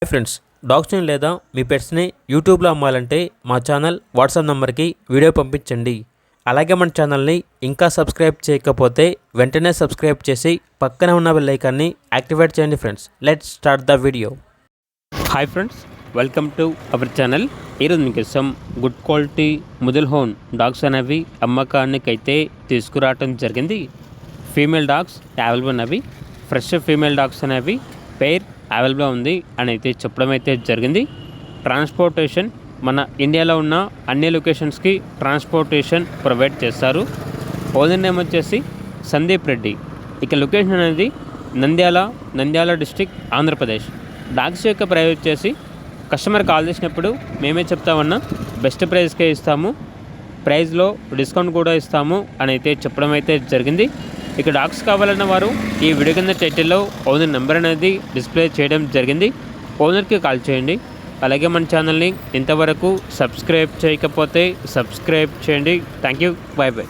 Hi friends, డాగ్స్ని లేదా మీ పెట్స్ని యూట్యూబ్లో అమ్మాలంటే మా ఛానల్ వాట్సాప్ నెంబర్కి వీడియో పంపించండి. అలాగే మన ఛానల్ని ఇంకా సబ్స్క్రైబ్ చేయకపోతే వెంటనే సబ్స్క్రైబ్ చేసి పక్కనే ఉన్న బెల్ ఐకాన్ని యాక్టివేట్ చేయండి. Friends, let's start the video. Hi friends, welcome to our channel. ఈరోజు మీకోసం గుడ్ క్వాలిటీ ముదల్ హోన్ డాగ్స్ అనేవి అమ్మకానికైతే తీసుకురావటం జరిగింది. ఫీమేల్ డాగ్స్ అవైలబుల్ ఉన్నవి, ఫ్రెష్ ఫీమేల్ డాగ్స్ అనేవి పేర్ అవైలబుల్ ఉంది అని అయితే చెప్పడం అయితే జరిగింది. ట్రాన్స్పోర్టేషన్ మన ఇండియాలో ఉన్న అన్ని లొకేషన్స్కి ట్రాన్స్పోర్టేషన్ ప్రొవైడ్ చేస్తారు. ఓనర్ నేమ్ వచ్చేసి సందీప్ రెడ్డి. ఇక లొకేషన్ అనేది నంద్యాల డిస్ట్రిక్ట్, ఆంధ్రప్రదేశ్. డాగ్స్ యొక్క ప్రైస్ వచ్చేసి కస్టమర్ కాల్ చేసినప్పుడు మేమే చెప్తామన్నా బెస్ట్ ప్రైస్కే ఇస్తాము, ప్రైస్లో డిస్కౌంట్ కూడా ఇస్తాము అని అయితే చెప్పడం అయితే జరిగింది. ఇక డాగ్స్ కావాలన్న వారు ఈ వీడియో కింద టైటిల్లో ఓనర్ నెంబర్ అనేది డిస్ప్లే చేయడం జరిగింది. ఓనర్కి కాల్ చేయండి. అలాగే మన ఛానల్ని ఇంతవరకు సబ్స్క్రైబ్ చేయకపోతే సబ్స్క్రైబ్ చేయండి. Thank you, by by.